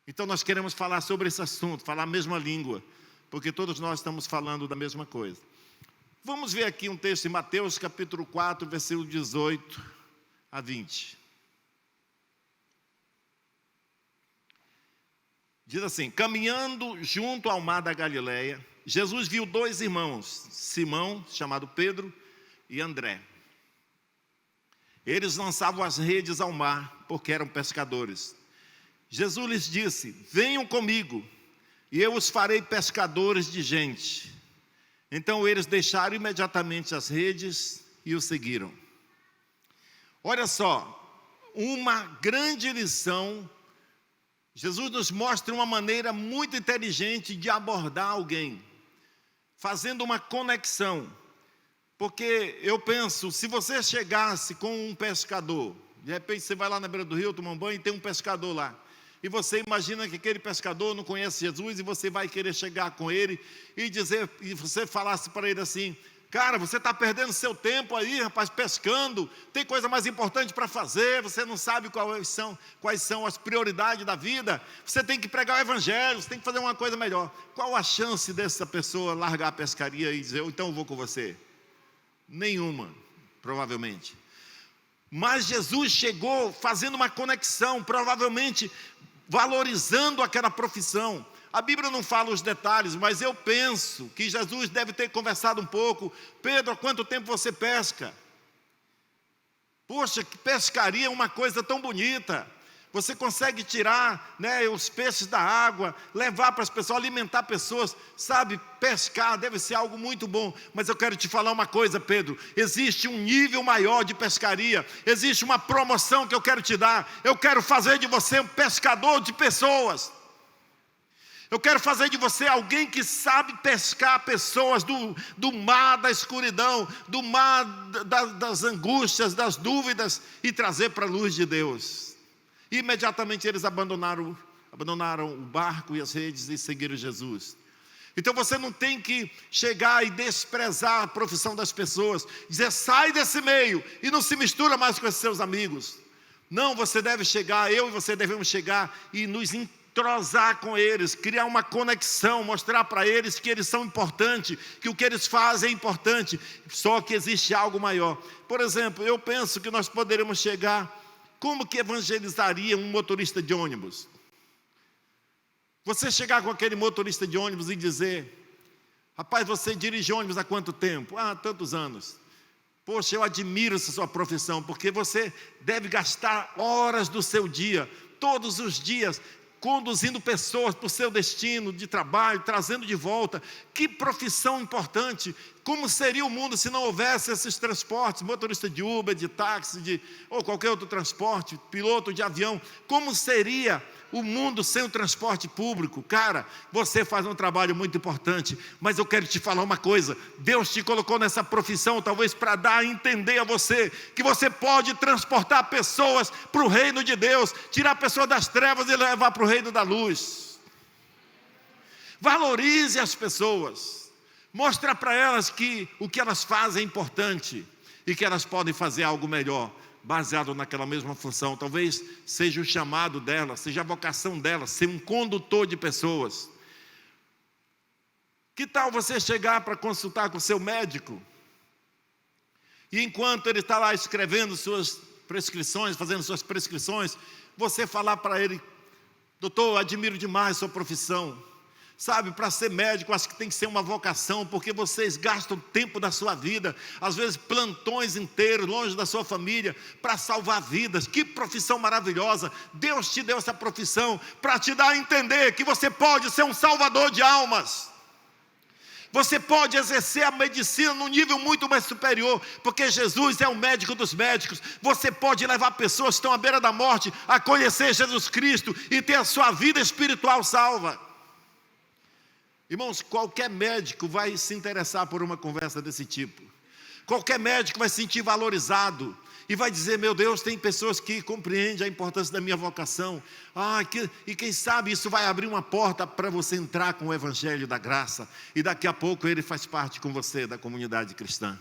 Então nós queremos falar sobre esse assunto, falar a mesma língua, porque todos nós estamos falando da mesma coisa. Vamos ver aqui um texto em Mateus capítulo 4, versículo 18 a 20. Diz assim: caminhando junto ao mar da Galileia, Jesus viu dois irmãos, Simão, chamado Pedro, e André. Eles lançavam as redes ao mar, porque eram pescadores. Jesus lhes disse: venham comigo, e eu os farei pescadores de gente. Então eles deixaram imediatamente as redes e o seguiram. Olha só, uma grande lição. Jesus nos mostra uma maneira muito inteligente de abordar alguém, fazendo uma conexão. Porque eu penso, se você chegasse com um pescador, de repente você vai lá na beira do rio tomar um banho e tem um pescador lá, e você imagina que aquele pescador não conhece Jesus, e você vai querer chegar com ele e dizer, e você falasse para ele assim: cara, você está perdendo seu tempo aí, rapaz, pescando, tem coisa mais importante para fazer, você não sabe quais são as prioridades da vida, você tem que pregar o evangelho, você tem que fazer uma coisa melhor. Qual a chance dessa pessoa largar a pescaria e dizer: então eu vou com você? Nenhuma, provavelmente. Mas Jesus chegou fazendo uma conexão, provavelmente valorizando aquela profissão. A Bíblia não fala os detalhes, mas eu penso que Jesus deve ter conversado um pouco. Pedro, há quanto tempo você pesca? Poxa, que pescaria é uma coisa tão bonita. Você consegue tirar, os peixes da água, levar para as pessoas, alimentar pessoas, sabe? Pescar deve ser algo muito bom. Mas eu quero te falar uma coisa, Pedro: existe um nível maior de pescaria, existe uma promoção que eu quero te dar. Eu quero fazer de você um pescador de pessoas. Eu quero fazer de você alguém que sabe pescar pessoas do mar da escuridão, do mar das angústias, das dúvidas, e trazer para a luz de Deus. Imediatamente eles abandonaram o barco e as redes e seguiram Jesus. Então você não tem que chegar e desprezar a profissão das pessoas, dizer: sai desse meio e não se mistura mais com esses seus amigos. Não, você deve chegar, eu e você devemos chegar e nos entrosar com eles, criar uma conexão, mostrar para eles que eles são importantes, que o que eles fazem é importante, só que existe algo maior. Por exemplo, eu penso que nós poderíamos chegar. Como que evangelizaria um motorista de ônibus? Você chegar com aquele motorista de ônibus e dizer: rapaz, você dirige ônibus há quanto tempo? Ah, tantos anos. Poxa, eu admiro essa sua profissão, porque você deve gastar horas do seu dia, todos os dias, conduzindo pessoas para o seu destino de trabalho, trazendo de volta. Que profissão importante! Como seria o mundo se não houvesse esses transportes, motorista de Uber, de táxi, ou qualquer outro transporte, piloto de avião? Como seria o mundo sem o transporte público? Cara, você faz um trabalho muito importante, mas eu quero te falar uma coisa: Deus te colocou nessa profissão talvez para dar a entender a você que você pode transportar pessoas para o reino de Deus, tirar pessoas das trevas e levar para o reino da luz. Valorize as pessoas, mostra para elas que o que elas fazem é importante e que elas podem fazer algo melhor, baseado naquela mesma função. Talvez seja o chamado dela, seja a vocação dela, ser um condutor de pessoas. Que tal você chegar para consultar com o seu médico, e enquanto ele está lá escrevendo suas prescrições, fazendo suas prescrições, você falar para ele: doutor, eu admiro demais a sua profissão. Sabe, para ser médico, acho que tem que ser uma vocação, porque vocês gastam tempo da sua vida, às vezes plantões inteiros, longe da sua família, para salvar vidas. Que profissão maravilhosa! Deus te deu essa profissão para te dar a entender que você pode ser um salvador de almas. Você pode exercer a medicina num nível muito mais superior, porque Jesus é o médico dos médicos. Você pode levar pessoas que estão à beira da morte a conhecer Jesus Cristo e ter a sua vida espiritual salva. Irmãos, qualquer médico vai se interessar por uma conversa desse tipo. Qualquer médico vai se sentir valorizado e vai dizer: meu Deus, tem pessoas que compreendem a importância da minha vocação. E quem sabe isso vai abrir uma porta para você entrar com o evangelho da graça, e daqui a pouco ele faz parte com você da comunidade cristã.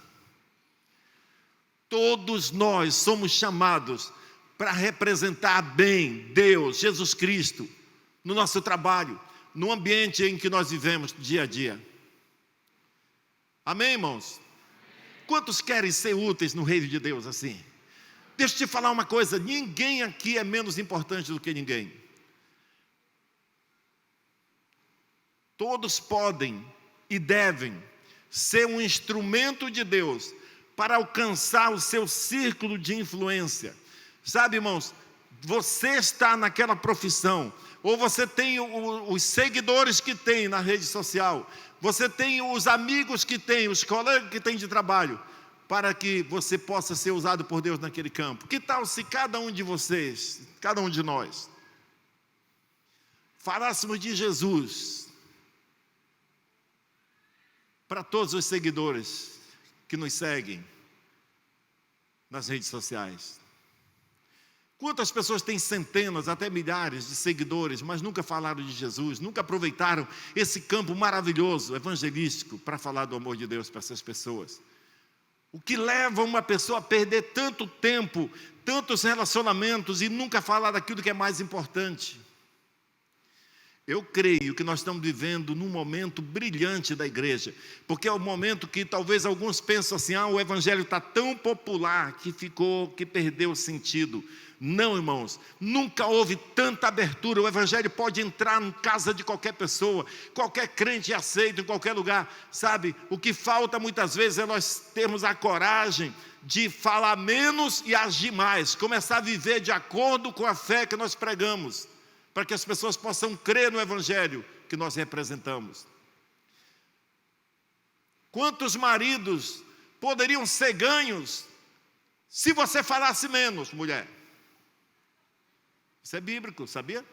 Todos nós somos chamados para representar bem Deus, Jesus Cristo, no nosso trabalho, no ambiente em que nós vivemos dia a dia. Amém, irmãos? Quantos querem ser úteis no reino de Deus assim? Deixa eu te falar uma coisa, ninguém aqui é menos importante do que ninguém. Todos podem e devem ser um instrumento de Deus para alcançar o seu círculo de influência. Sabe, irmãos, você está naquela profissão, ou você tem os seguidores que tem na rede social, você tem os amigos que tem, os colegas que tem de trabalho, para que você possa ser usado por Deus naquele campo. Que tal se cada um de vocês, cada um de nós, falássemos de Jesus para todos os seguidores que nos seguem nas redes sociais? Quantas pessoas têm centenas, até milhares de seguidores, mas nunca falaram de Jesus, nunca aproveitaram esse campo maravilhoso, evangelístico, para falar do amor de Deus para essas pessoas? O que leva uma pessoa a perder tanto tempo, tantos relacionamentos e nunca falar daquilo que é mais importante? Eu creio que nós estamos vivendo num momento brilhante da igreja, porque é o momento que talvez alguns pensam assim, o evangelho está tão popular que perdeu o sentido. Não, irmãos, nunca houve tanta abertura. O evangelho pode entrar em casa de qualquer pessoa, qualquer crente é aceito em qualquer lugar, sabe? O que falta muitas vezes é nós termos a coragem de falar menos e agir mais, começar a viver de acordo com a fé que nós pregamos, para que as pessoas possam crer no evangelho que nós representamos. Quantos maridos poderiam ser ganhos se você falasse menos, mulher? Isso é bíblico, sabia?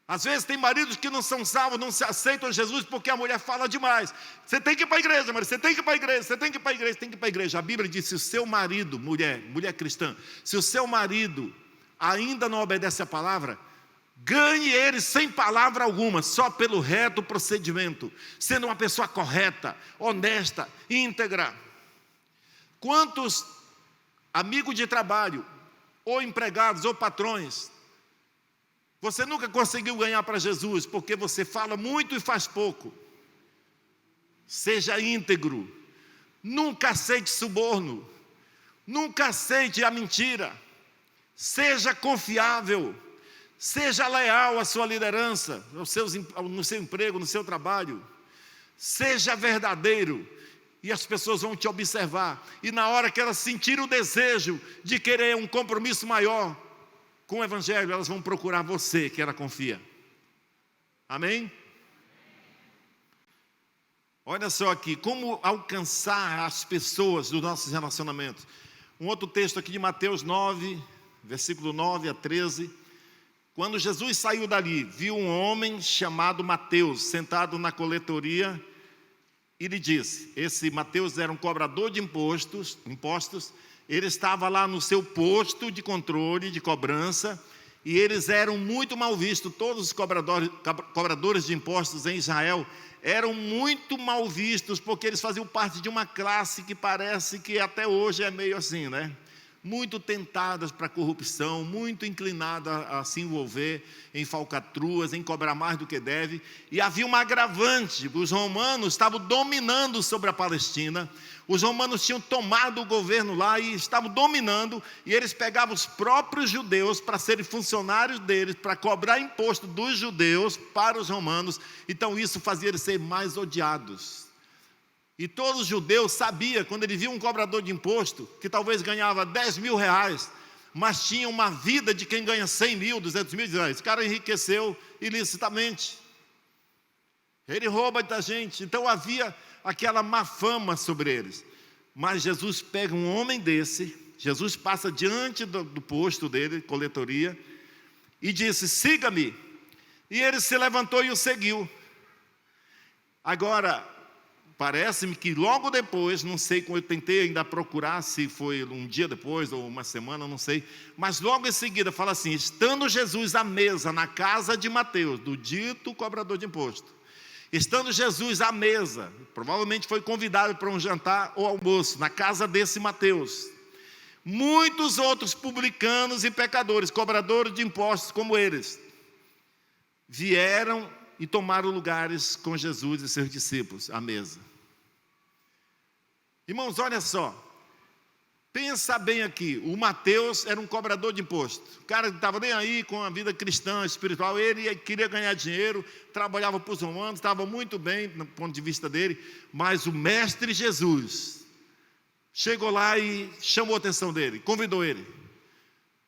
Às vezes tem maridos que não são salvos, não se aceitam Jesus porque a mulher fala demais. Você tem que ir para a igreja, marido, você tem que ir para a igreja, você tem que ir para a igreja, tem que ir para a igreja. A Bíblia diz, se o seu marido, mulher cristã, se o seu marido ainda não obedece a palavra, ganhe ele sem palavra alguma, só pelo reto procedimento, sendo uma pessoa correta, honesta, íntegra. Quantos amigos de trabalho, ou empregados, ou patrões, você nunca conseguiu ganhar para Jesus, porque você fala muito e faz pouco? Seja íntegro, nunca aceite suborno, nunca aceite a mentira, seja confiável, seja leal à sua liderança, no seu emprego, no seu trabalho, seja verdadeiro, e as pessoas vão te observar, e na hora que elas sentirem o desejo de querer um compromisso maior com o evangelho, elas vão procurar você, que ela confia. Amém? Olha só aqui, como alcançar as pessoas dos nossos relacionamentos. Um outro texto aqui de Mateus 9, versículo 9 a 13. Quando Jesus saiu dali, viu um homem chamado Mateus, sentado na coletoria, e lhe disse, esse Mateus era um cobrador de impostos, ele estava lá no seu posto de controle, de cobrança, e eles eram muito mal vistos. Todos os cobradores de impostos em Israel eram muito mal vistos, porque eles faziam parte de uma classe que parece que até hoje é meio assim, né? Muito tentadas para a corrupção, muito inclinada a se envolver em falcatruas, em cobrar mais do que deve. E havia uma agravante, os romanos estavam dominando sobre a Palestina, os romanos tinham tomado o governo lá e estavam dominando, e eles pegavam os próprios judeus para serem funcionários deles, para cobrar imposto dos judeus para os romanos. Então isso fazia eles serem mais odiados. E todos os judeus sabiam, quando ele via um cobrador de imposto, que talvez ganhava 10 mil reais, mas tinha uma vida de quem ganha 100 mil, 200 mil, esse cara enriqueceu ilicitamente. Ele rouba da gente, então havia aquela má fama sobre eles. Mas Jesus pega um homem desse, Jesus passa diante do posto dele, coletoria, e disse, siga-me. E ele se levantou e o seguiu. Agora, parece-me que logo depois, não sei, eu tentei ainda procurar se foi um dia depois ou uma semana, não sei, mas logo em seguida fala assim, estando Jesus à mesa na casa de Mateus, do dito cobrador de imposto, estando Jesus à mesa, provavelmente foi convidado para um jantar ou almoço, na casa desse Mateus, muitos outros publicanos e pecadores, cobradores de impostos como eles, vieram e tomaram lugares com Jesus e seus discípulos à mesa. Irmãos, olha só, pensa bem aqui, o Mateus era um cobrador de imposto, o cara que não estava nem aí com a vida cristã, espiritual, ele queria ganhar dinheiro, trabalhava para os romanos, estava muito bem do ponto de vista dele, mas o mestre Jesus chegou lá e chamou a atenção dele, convidou ele,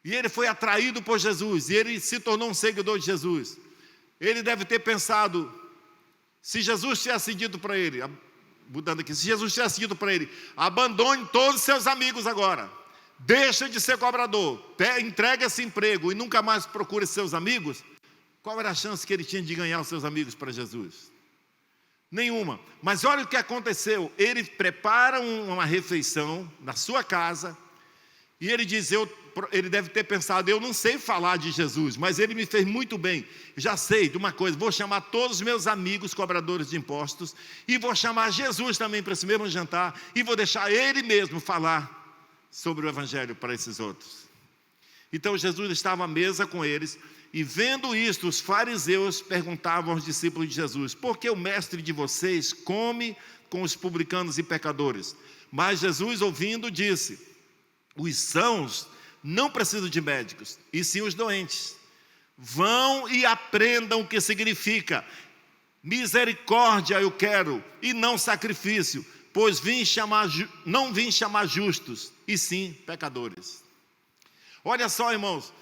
e ele foi atraído por Jesus, e ele se tornou um seguidor de Jesus. Ele deve ter pensado, se Jesus tivesse dito para ele, mudando aqui, se Jesus tivesse dito para ele, abandone todos os seus amigos agora, deixa de ser cobrador, entrega esse emprego e nunca mais procure seus amigos, qual era a chance que ele tinha de ganhar os seus amigos para Jesus? Nenhuma. Mas olha o que aconteceu, ele prepara uma refeição na sua casa, e ele diz, ele deve ter pensado, eu não sei falar de Jesus, mas ele me fez muito bem, já sei de uma coisa, vou chamar todos os meus amigos cobradores de impostos, e vou chamar Jesus também para esse mesmo jantar, e vou deixar ele mesmo falar sobre o Evangelho para esses outros. Então Jesus estava à mesa com eles, e vendo isto, os fariseus perguntavam aos discípulos de Jesus, por que o mestre de vocês come com os publicanos e pecadores? Mas Jesus, ouvindo, disse, os sãos não precisam de médicos, e sim os doentes. Vão e aprendam o que significa misericórdia eu quero, e não sacrifício, pois não vim chamar justos, e sim pecadores. Olha só, irmãos,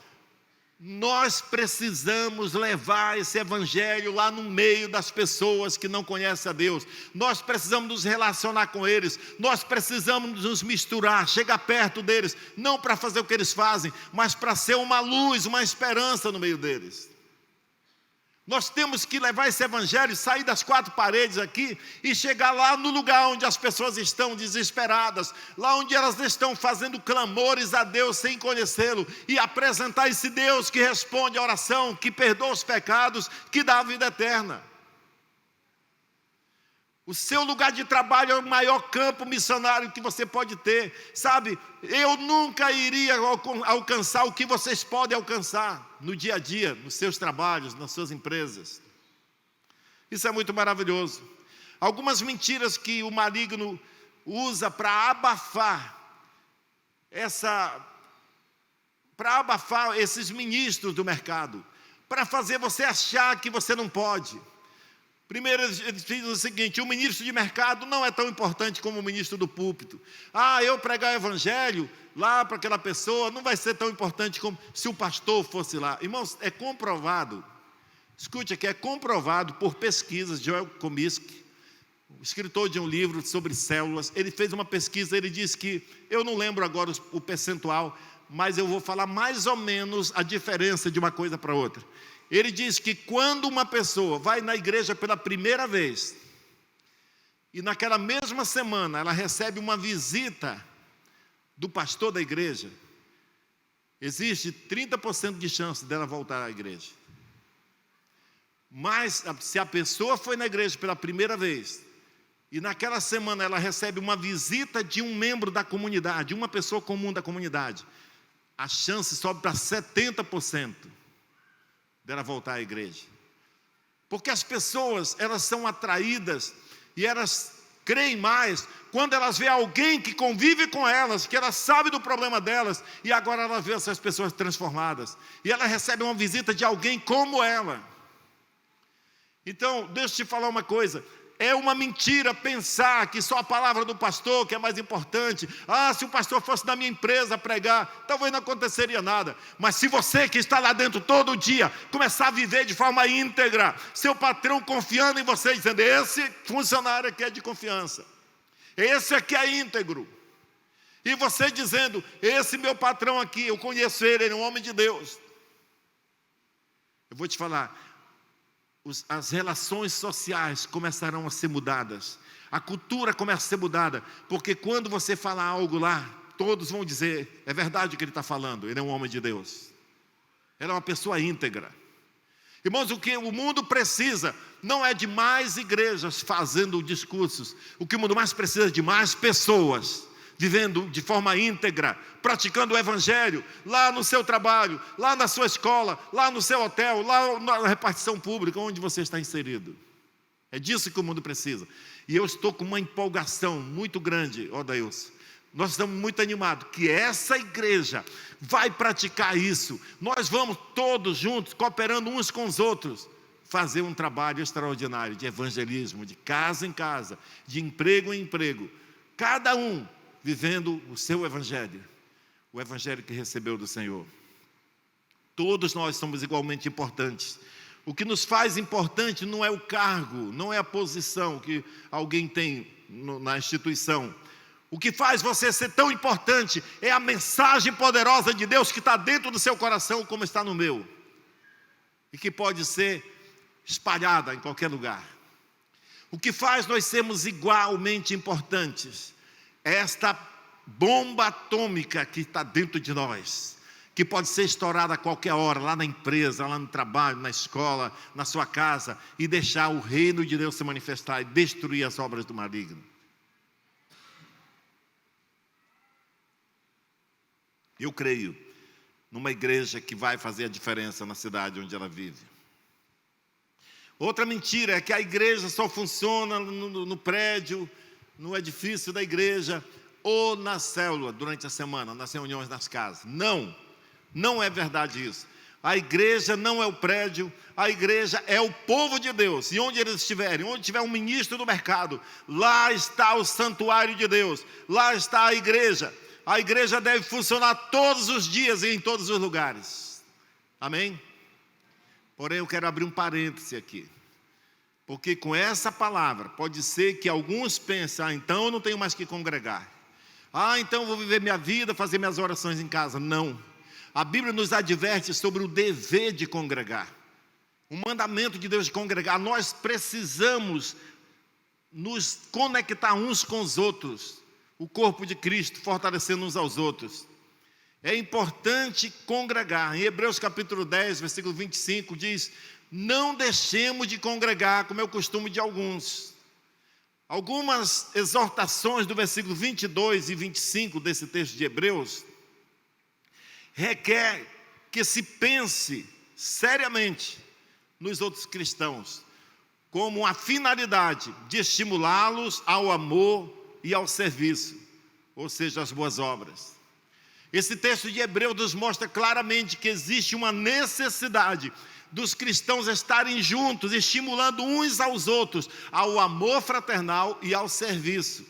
nós precisamos levar esse evangelho lá no meio das pessoas que não conhecem a Deus. Nós precisamos nos relacionar com eles, nós precisamos nos misturar, chegar perto deles, não para fazer o que eles fazem, mas para ser uma luz, uma esperança no meio deles. Nós temos que levar esse evangelho, sair das quatro paredes aqui e chegar lá no lugar onde as pessoas estão desesperadas, lá onde elas estão fazendo clamores a Deus sem conhecê-lo, e apresentar esse Deus que responde à oração, que perdoa os pecados, que dá a vida eterna. O seu lugar de trabalho é o maior campo missionário que você pode ter, sabe? Eu nunca iria alcançar o que vocês podem alcançar no dia a dia, nos seus trabalhos, nas suas empresas. Isso é muito maravilhoso. Algumas mentiras que o maligno usa para abafar esses ministros do mercado, para fazer você achar que você não pode. Primeiro, eles dizem o seguinte, o ministro de mercado não é tão importante como o ministro do púlpito. Eu pregar o evangelho lá para aquela pessoa não vai ser tão importante como se o pastor fosse lá. Irmãos, é comprovado, escute aqui, é comprovado por pesquisas, Joel Comiskey, escritor de um livro sobre células, ele fez uma pesquisa, ele disse que, eu não lembro agora o percentual, mas eu vou falar mais ou menos a diferença de uma coisa para outra. Ele diz que quando uma pessoa vai na igreja pela primeira vez, e naquela mesma semana ela recebe uma visita do pastor da igreja, existe 30% de chance dela voltar à igreja. Mas se a pessoa foi na igreja pela primeira vez, e naquela semana ela recebe uma visita de um membro da comunidade, uma pessoa comum da comunidade, a chance sobe para 70% dela voltar à igreja. Porque as pessoas, elas são atraídas e elas creem mais quando elas veem alguém que convive com elas, que elas sabem do problema delas, e agora elas veem essas pessoas transformadas, e ela recebe uma visita de alguém como ela. Então, deixa eu te falar uma coisa, é uma mentira pensar que só a palavra do pastor que é mais importante. Se o pastor fosse na minha empresa pregar, talvez não aconteceria nada. Mas se você que está lá dentro todo dia começar a viver de forma íntegra, seu patrão confiando em você, dizendo, esse funcionário aqui é de confiança, esse aqui é íntegro, e você dizendo, esse meu patrão aqui, eu conheço ele é um homem de Deus. Eu vou te falar, as relações sociais começarão a ser mudadas, a cultura começa a ser mudada, porque quando você falar algo lá, todos vão dizer, é verdade o que ele está falando, ele é um homem de Deus, ele é uma pessoa íntegra. Irmãos, o que o mundo precisa não é de mais igrejas fazendo discursos, o que o mundo mais precisa é de mais pessoas vivendo de forma íntegra, praticando o Evangelho, lá no seu trabalho, lá na sua escola, lá no seu hotel, lá na repartição pública, onde você está inserido. É disso que o mundo precisa. E eu estou com uma empolgação muito grande, Deus. Nós estamos muito animados que essa igreja vai praticar isso. Nós vamos todos juntos, cooperando uns com os outros, fazer um trabalho extraordinário de evangelismo, de casa em casa, de emprego em emprego. Cada um vivendo o seu evangelho, o evangelho que recebeu do Senhor. Todos nós somos igualmente importantes. O que nos faz importante não é o cargo, não é a posição que alguém tem na instituição. O que faz você ser tão importante é a mensagem poderosa de Deus que está dentro do seu coração, como está no meu, e que pode ser espalhada em qualquer lugar. O que faz nós sermos igualmente importantes é esta bomba atômica que está dentro de nós, que pode ser estourada a qualquer hora, lá na empresa, lá no trabalho, na escola, na sua casa, e deixar o reino de Deus se manifestar e destruir as obras do maligno. Eu creio numa igreja que vai fazer a diferença na cidade onde ela vive. Outra mentira é que a igreja só funciona no prédio, no edifício da igreja, ou na célula durante a semana, nas reuniões nas casas. Não é verdade isso. A igreja não é o prédio, a igreja é o povo de Deus. E onde eles estiverem, onde tiver um ministro do mercado, lá está o santuário de Deus, lá está a igreja. A igreja deve funcionar todos os dias e em todos os lugares. Amém? Porém, eu quero abrir um parêntese aqui. Porque com essa palavra, pode ser que alguns pensem, então eu não tenho mais que congregar. Então eu vou viver minha vida, fazer minhas orações em casa. Não. A Bíblia nos adverte sobre o dever de congregar. O mandamento de Deus de congregar. Nós precisamos nos conectar uns com os outros. O corpo de Cristo, fortalecendo uns aos outros. É importante congregar. Em Hebreus capítulo 10, versículo 25, diz: não deixemos de congregar, como é o costume de alguns. Algumas exortações do versículo 22 e 25 desse texto de Hebreus requer que se pense seriamente nos outros cristãos, como a finalidade de estimulá-los ao amor e ao serviço, ou seja, às boas obras. Esse texto de Hebreus nos mostra claramente que existe uma necessidade dos cristãos estarem juntos, estimulando uns aos outros ao amor fraternal e ao serviço.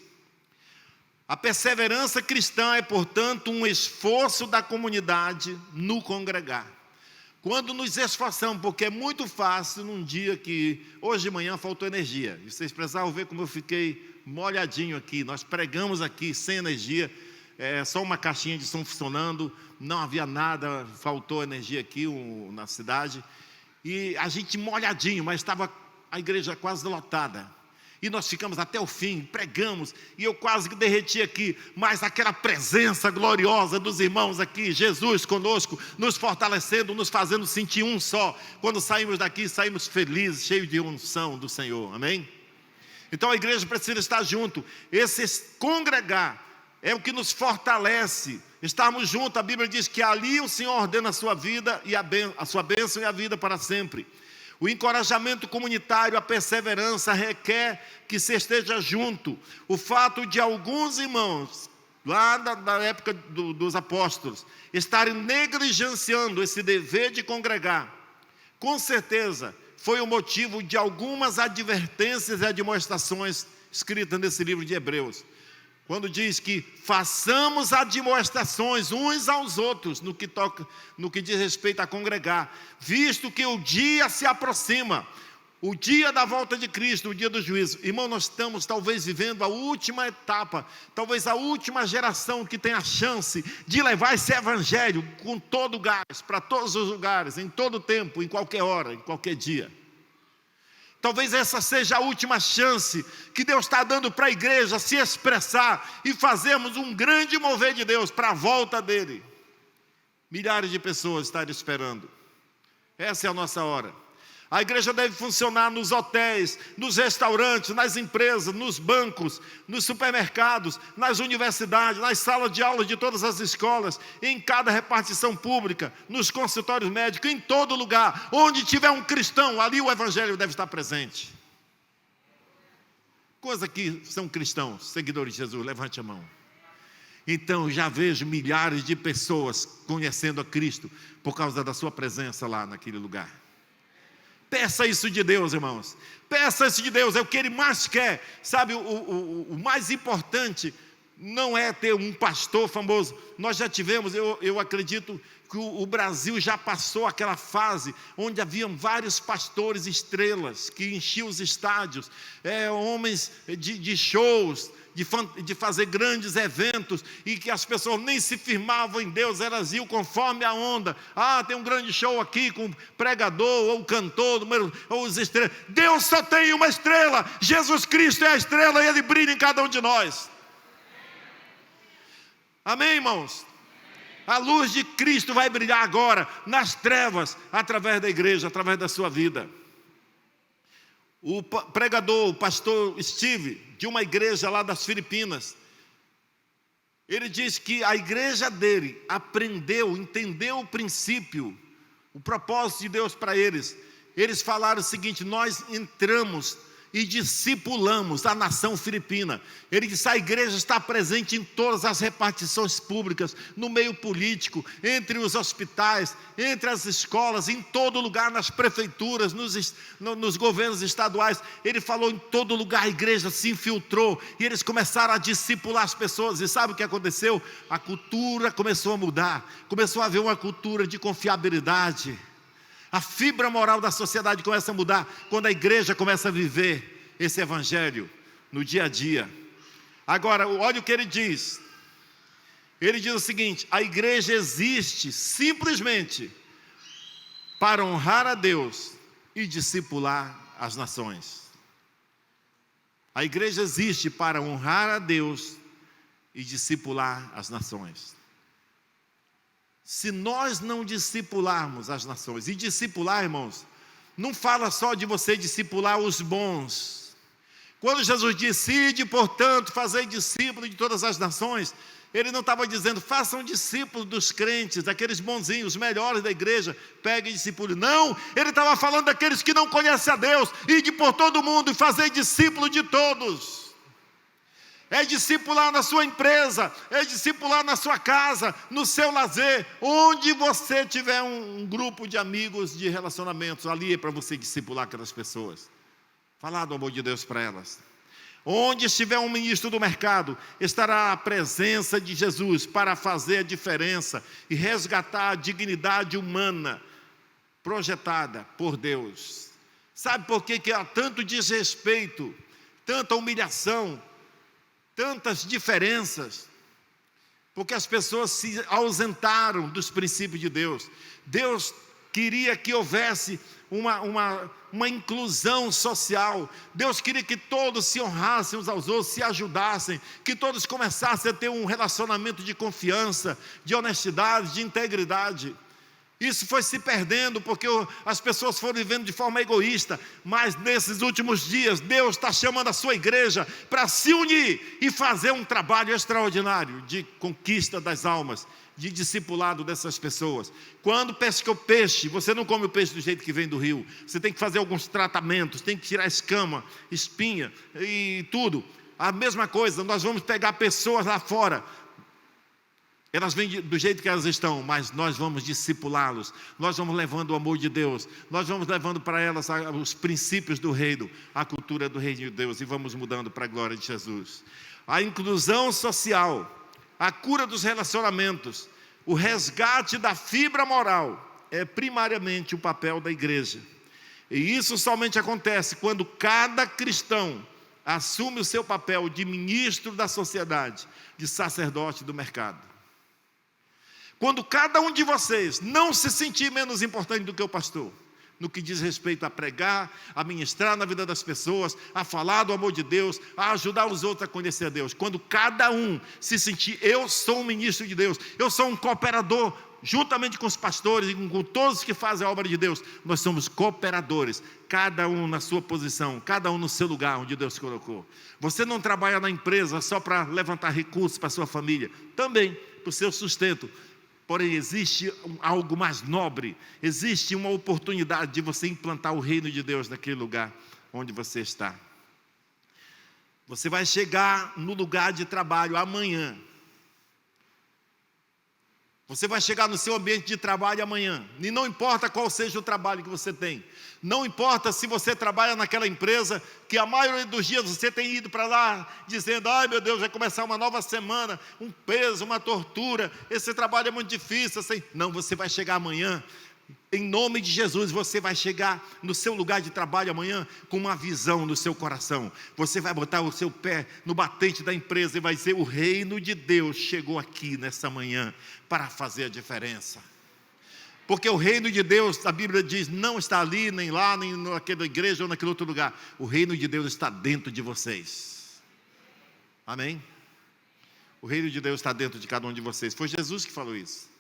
A perseverança cristã é, portanto, um esforço da comunidade no congregar. Quando nos esforçamos, porque é muito fácil num dia que hoje de manhã faltou energia, e vocês precisavam ver como eu fiquei molhadinho aqui. Nós pregamos aqui sem energia, só uma caixinha de som funcionando, não havia nada, faltou energia aqui na cidade, e a gente molhadinho, mas estava a igreja quase lotada, e nós ficamos até o fim, pregamos, e eu quase que derreti aqui, mas aquela presença gloriosa dos irmãos aqui, Jesus conosco, nos fortalecendo, nos fazendo sentir um só. Quando saímos daqui, saímos felizes, cheios de unção do Senhor, amém? Então a igreja precisa estar junto. Esse congregar é o que nos fortalece, estarmos juntos. A Bíblia diz que ali o Senhor ordena a sua vida, e a sua bênção e a vida para sempre. O encorajamento comunitário, a perseverança requer que se esteja junto. O fato de alguns irmãos, lá da época dos apóstolos, estarem negligenciando esse dever de congregar, com certeza foi o motivo de algumas advertências e admoestações escritas nesse livro de Hebreus. Quando diz que façamos admoestações uns aos outros no que diz respeito a congregar, visto que o dia se aproxima, o dia da volta de Cristo, o dia do juízo. Irmão, nós estamos talvez vivendo a última etapa, talvez a última geração que tem a chance de levar esse evangelho com todo o gás, para todos os lugares, em todo o tempo, em qualquer hora, em qualquer dia. Talvez essa seja a última chance que Deus está dando para a igreja se expressar e fazermos um grande mover de Deus para a volta dele. Milhares de pessoas estarem esperando. Essa é a nossa hora. A igreja deve funcionar nos hotéis, nos restaurantes, nas empresas, nos bancos, nos supermercados, nas universidades, nas salas de aula de todas as escolas, em cada repartição pública, nos consultórios médicos, em todo lugar. Onde tiver um cristão, ali o evangelho deve estar presente. Quantos aqui são cristãos, seguidores de Jesus? Levante a mão. Então, já vejo milhares de pessoas conhecendo a Cristo por causa da sua presença lá naquele lugar. Peça isso de Deus, irmãos. Peça isso de Deus, é o que Ele mais quer. Sabe, o mais importante não é ter um pastor famoso. Nós já tivemos, eu acredito que o Brasil já passou aquela fase onde haviam vários pastores estrelas que enchiam os estádios, homens de shows, de fazer grandes eventos, e que as pessoas nem se firmavam em Deus, elas iam conforme a onda. Tem um grande show aqui com pregador, ou cantor, ou os estrelas. Deus só tem uma estrela, Jesus Cristo é a estrela, e Ele brilha em cada um de nós. Amém, irmãos? A luz de Cristo vai brilhar agora nas trevas, através da igreja, através da sua vida. O pregador, o pastor Steve, de uma igreja lá das Filipinas, ele diz que a igreja dele aprendeu, entendeu o princípio, o propósito de Deus para eles. Eles falaram o seguinte: nós entramos e discipulamos a nação filipina. Ele disse: a igreja está presente em todas as repartições públicas, no meio político, entre os hospitais, entre as escolas, em todo lugar, nas prefeituras, nos governos estaduais. Ele falou: em todo lugar a igreja se infiltrou, e eles começaram a discipular as pessoas. E sabe o que aconteceu? A cultura começou a mudar, começou a haver uma cultura de confiabilidade. A fibra moral da sociedade começa a mudar quando a igreja começa a viver esse evangelho no dia a dia. Agora, olha o que ele diz. Ele diz o seguinte: a igreja existe simplesmente para honrar a Deus e discipular as nações. A igreja existe para honrar a Deus e discipular as nações. Se nós não discipularmos as nações, e discipular, irmãos, não fala só de você discipular os bons. Quando Jesus disse: ide, portanto, fazei discípulos de todas as nações, Ele não estava dizendo: façam discípulos dos crentes, daqueles bonzinhos, os melhores da igreja, peguem discípulos. Não, Ele estava falando daqueles que não conhecem a Deus. Ide por todo mundo e fazei discípulos de todos. É discipular na sua empresa, é discipular na sua casa, no seu lazer, onde você tiver um grupo de amigos, de relacionamentos, ali é para você discipular aquelas pessoas. Falar do amor de Deus para elas. Onde estiver um ministro do mercado, estará a presença de Jesus para fazer a diferença e resgatar a dignidade humana projetada por Deus. Sabe por que há tanto desrespeito, tanta humilhação, tantas diferenças? Porque as pessoas se ausentaram dos princípios de Deus. Deus queria que houvesse uma inclusão social. Deus queria que todos se honrassem uns aos outros, se ajudassem, que todos começassem a ter um relacionamento de confiança, de honestidade, de integridade. Isso foi se perdendo porque as pessoas foram vivendo de forma egoísta. Mas nesses últimos dias, Deus está chamando a sua igreja para se unir e fazer um trabalho extraordinário de conquista das almas, de discipulado dessas pessoas. Quando pesca o peixe, você não come o peixe do jeito que vem do rio. Você tem que fazer alguns tratamentos, tem que tirar escama, espinha e tudo. A mesma coisa, nós vamos pegar pessoas lá fora. Elas vêm do jeito que elas estão, mas nós vamos discipulá-los. Nós vamos levando o amor de Deus. Nós vamos levando para elas os princípios do reino, a cultura do reino de Deus, e vamos mudando para a glória de Jesus. A inclusão social, a cura dos relacionamentos, o resgate da fibra moral é primariamente o papel da igreja. E isso somente acontece quando cada cristão assume o seu papel de ministro da sociedade, de sacerdote do mercado. Quando cada um de vocês não se sentir menos importante do que o pastor, no que diz respeito a pregar, a ministrar na vida das pessoas, a falar do amor de Deus, a ajudar os outros a conhecer a Deus. Quando cada um se sentir: eu sou um ministro de Deus, eu sou um cooperador juntamente com os pastores e com todos que fazem a obra de Deus, nós somos cooperadores, cada um na sua posição, cada um no seu lugar onde Deus colocou. Você não trabalha na empresa só para levantar recursos para a sua família, também para o seu sustento. Porém, existe algo mais nobre, existe uma oportunidade de você implantar o reino de Deus naquele lugar onde você está. Você vai chegar no lugar de trabalho amanhã. Você vai chegar no seu ambiente de trabalho amanhã, e não importa qual seja o trabalho que você tem, não importa se você trabalha naquela empresa, que a maioria dos dias você tem ido para lá, dizendo, ai meu Deus, vai começar uma nova semana, um peso, uma tortura, esse trabalho é muito difícil, assim. Não, você vai chegar amanhã, em nome de Jesus, você vai chegar no seu lugar de trabalho amanhã com uma visão no seu coração. Você vai botar o seu pé no batente da empresa e vai dizer, o reino de Deus chegou aqui nessa manhã para fazer a diferença. Porque o reino de Deus, a Bíblia diz, não está ali, nem lá, nem naquela igreja ou naquele outro lugar. O reino de Deus está dentro de vocês. Amém? O reino de Deus está dentro de cada um de vocês. Foi Jesus que falou isso.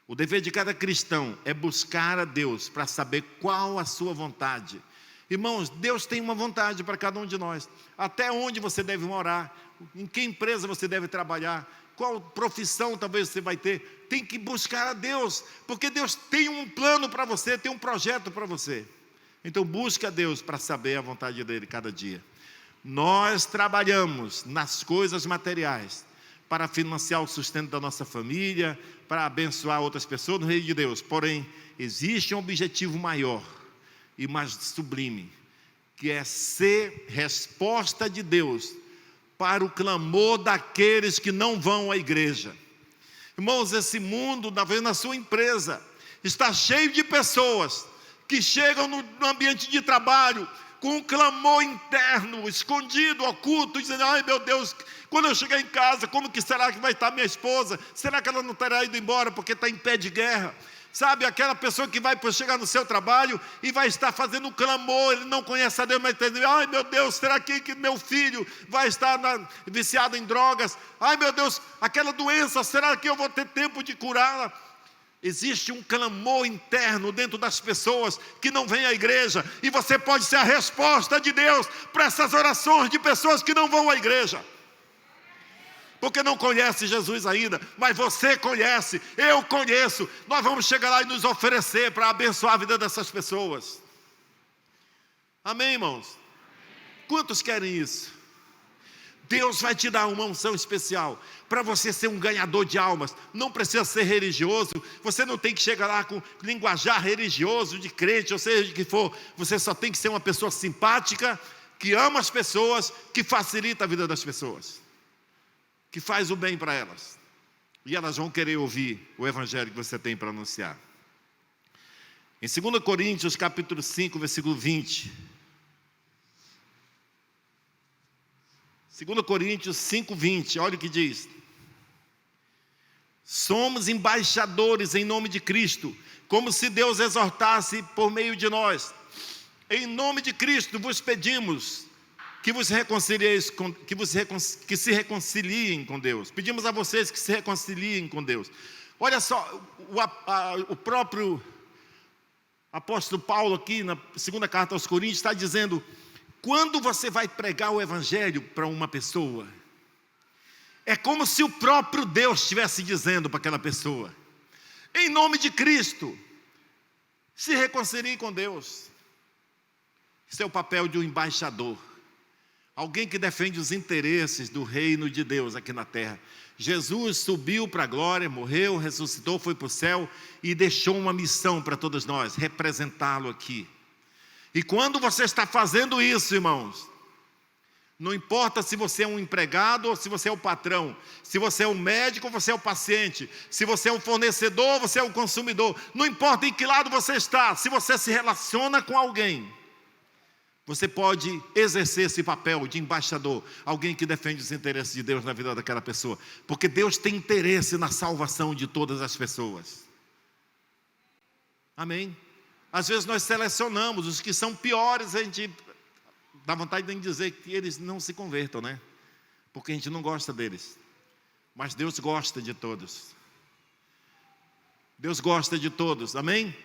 O dever de cada cristão é buscar a Deus para saber qual a sua vontade. Irmãos, Deus tem uma vontade para cada um de nós. Até onde você deve morar, em que empresa você deve trabalhar, qual profissão talvez você vai ter. Tem que buscar a Deus, porque Deus tem um plano para você, tem um projeto para você. Então busca a Deus para saber a vontade dele cada dia. Nós trabalhamos nas coisas materiais para financiar o sustento da nossa família, para abençoar outras pessoas no reino de Deus. Porém, existe um objetivo maior e mais sublime, que é ser resposta de Deus para o clamor daqueles que não vão à igreja. Irmãos, esse mundo, na sua empresa, está cheio de pessoas que chegam no ambiente de trabalho com um clamor interno, escondido, oculto, dizendo, ai meu Deus, quando eu chegar em casa, como que será que vai estar minha esposa? Será que ela não terá ido embora porque está em pé de guerra? Sabe, aquela pessoa que vai chegar no seu trabalho e vai estar fazendo um clamor, ele não conhece a Deus, mas está dizendo, ai meu Deus, será que meu filho vai estar viciado em drogas? Ai meu Deus, aquela doença, será que eu vou ter tempo de curá-la? Existe um clamor interno dentro das pessoas que não vêm à igreja, e você pode ser a resposta de Deus para essas orações de pessoas que não vão à igreja, porque não conhece Jesus ainda, mas você conhece, eu conheço. Nós vamos chegar lá e nos oferecer para abençoar a vida dessas pessoas. Amém, irmãos? Quantos querem isso? Deus vai te dar uma unção especial para você ser um ganhador de almas. Não precisa ser religioso, você não tem que chegar lá com linguajar religioso, de crente, ou seja, de que for. Você só tem que ser uma pessoa simpática, que ama as pessoas, que facilita a vida das pessoas, que faz o bem para elas, e elas vão querer ouvir o evangelho que você tem para anunciar. Em 2 Coríntios capítulo 5, versículo 20, 2 Coríntios 5, 20, olha o que diz: somos embaixadores em nome de Cristo, como se Deus exortasse por meio de nós. Em nome de Cristo vos pedimos que se reconciliem com Deus. Pedimos a vocês que se reconciliem com Deus. Olha só, o próprio apóstolo Paulo aqui na segunda carta aos Coríntios está dizendo, quando você vai pregar o evangelho para uma pessoa, é como se o próprio Deus estivesse dizendo para aquela pessoa, em nome de Cristo, se reconcilie com Deus. Esse é o papel de um embaixador, alguém que defende os interesses do reino de Deus aqui na terra. Jesus subiu para a glória, morreu, ressuscitou, foi para o céu e deixou uma missão para todos nós, representá-lo aqui. E quando você está fazendo isso, irmãos, não importa se você é um empregado ou se você é o patrão, se você é o médico ou você é o paciente, se você é um fornecedor ou você é um consumidor, não importa em que lado você está, se você se relaciona com alguém, você pode exercer esse papel de embaixador, alguém que defende os interesses de Deus na vida daquela pessoa, porque Deus tem interesse na salvação de todas as pessoas. Amém? Às vezes nós selecionamos os que são piores, a gente dá vontade de dizer que eles não se convertam, né? Porque a gente não gosta deles. Mas Deus gosta de todos. Deus gosta de todos, amém?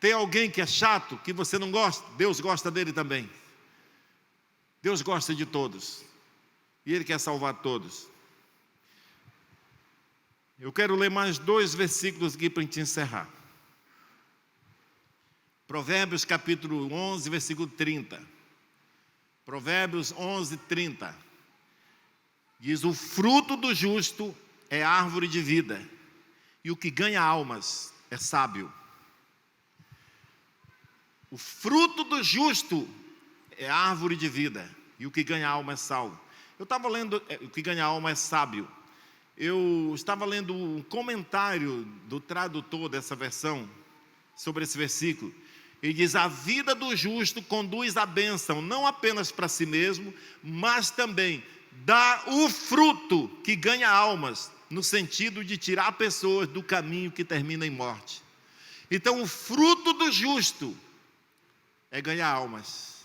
Tem alguém que é chato, que você não gosta? Deus gosta dele também. Deus gosta de todos. E Ele quer salvar todos. Eu quero ler mais 2 versículos aqui para a gente encerrar. Provérbios capítulo 11, versículo 30. Provérbios 11, 30. Diz: o fruto do justo é árvore de vida, e o que ganha almas é sábio. O fruto do justo é árvore de vida, e o que ganha alma é salvo. Eu estava lendo, o que ganha alma é sábio. Eu estava lendo um comentário do tradutor dessa versão, sobre esse versículo. Ele diz: a vida do justo conduz à bênção, não apenas para si mesmo, mas também dá o fruto que ganha almas, no sentido de tirar pessoas do caminho que termina em morte. Então, o fruto do justo é ganhar almas,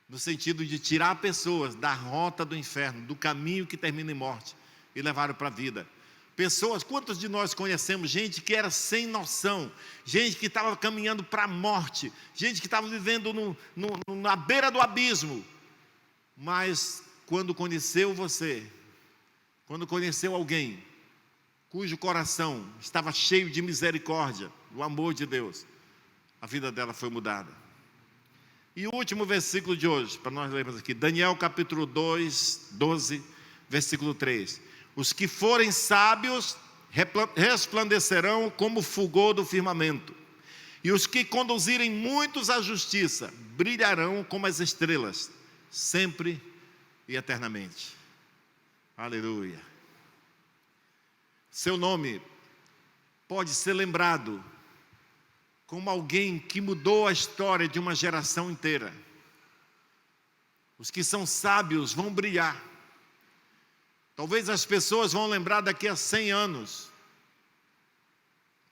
no sentido de tirar pessoas da rota do inferno, do caminho que termina em morte, e levar para a vida. Pessoas, quantos de nós conhecemos gente que era sem noção, gente que estava caminhando para a morte, gente que estava vivendo na beira do abismo, mas quando conheceu você, quando conheceu alguém cujo coração estava cheio de misericórdia, do amor de Deus, a vida dela foi mudada. E o último versículo de hoje, para nós lermos aqui, Daniel capítulo 2, 12, versículo 3. Os que forem sábios resplandecerão como o fulgor do firmamento, e os que conduzirem muitos à justiça brilharão como as estrelas, sempre e eternamente. Aleluia. Seu nome pode ser lembrado como alguém que mudou a história de uma geração inteira. Os que são sábios vão brilhar. Talvez as pessoas vão lembrar daqui a 100 anos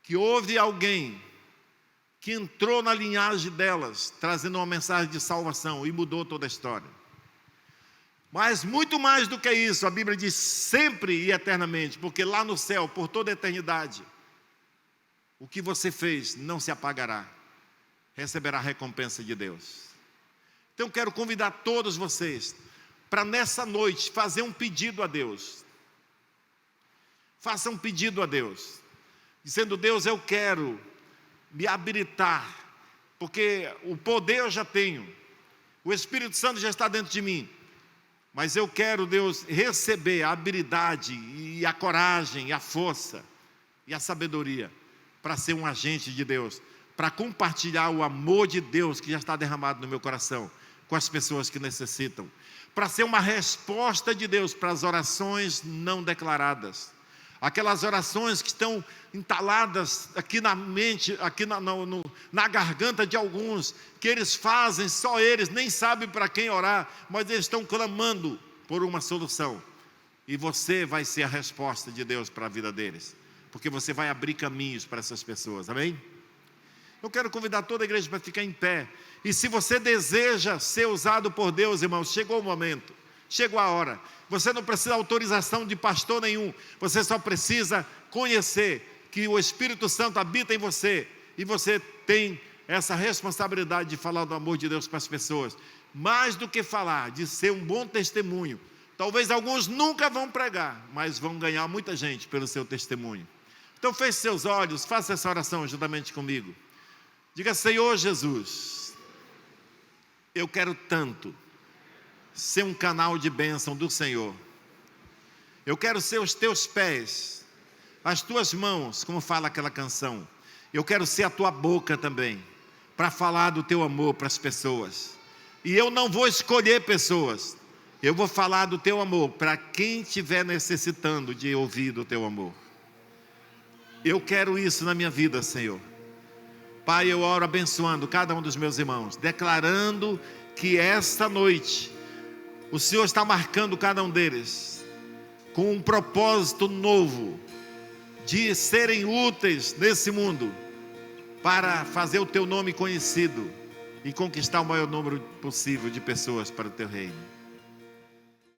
que houve alguém que entrou na linhagem delas, trazendo uma mensagem de salvação e mudou toda a história. Mas muito mais do que isso, a Bíblia diz sempre e eternamente, porque lá no céu, por toda a eternidade, o que você fez não se apagará, receberá a recompensa de Deus. Então eu quero convidar todos vocês para nessa noite fazer um pedido a Deus. Faça um pedido a Deus, dizendo: Deus, eu quero me habilitar, porque o poder eu já tenho, o Espírito Santo já está dentro de mim, mas eu quero, Deus, receber a habilidade e a coragem, e a força e a sabedoria para ser um agente de Deus, para compartilhar o amor de Deus que já está derramado no meu coração com as pessoas que necessitam, para ser uma resposta de Deus para as orações não declaradas, aquelas orações que estão entaladas aqui na mente, aqui na garganta de alguns, que eles fazem, só eles, nem sabem para quem orar, mas eles estão clamando por uma solução, e você vai ser a resposta de Deus para a vida deles, porque você vai abrir caminhos para essas pessoas, amém? Eu quero convidar toda a igreja para ficar em pé. E se você deseja ser usado por Deus, irmãos, chegou o momento, chegou a hora. Você não precisa de autorização de pastor nenhum, você só precisa conhecer que o Espírito Santo habita em você, e você tem essa responsabilidade de falar do amor de Deus para as pessoas. Mais do que falar, de ser um bom testemunho. Talvez alguns nunca vão pregar, mas vão ganhar muita gente pelo seu testemunho. Então feche seus olhos, faça essa oração juntamente comigo. Diga: Senhor Jesus, eu quero tanto ser um canal de bênção do Senhor. Eu quero ser os teus pés, as tuas mãos, como fala aquela canção. Eu quero ser a tua boca também, para falar do teu amor para as pessoas. E eu não vou escolher pessoas, eu vou falar do teu amor para quem estiver necessitando de ouvir do teu amor. Eu quero isso na minha vida, Senhor. Pai, eu oro abençoando cada um dos meus irmãos, declarando que esta noite o Senhor está marcando cada um deles com um propósito novo, de serem úteis nesse mundo, para fazer o teu nome conhecido e conquistar o maior número possível de pessoas para o teu reino.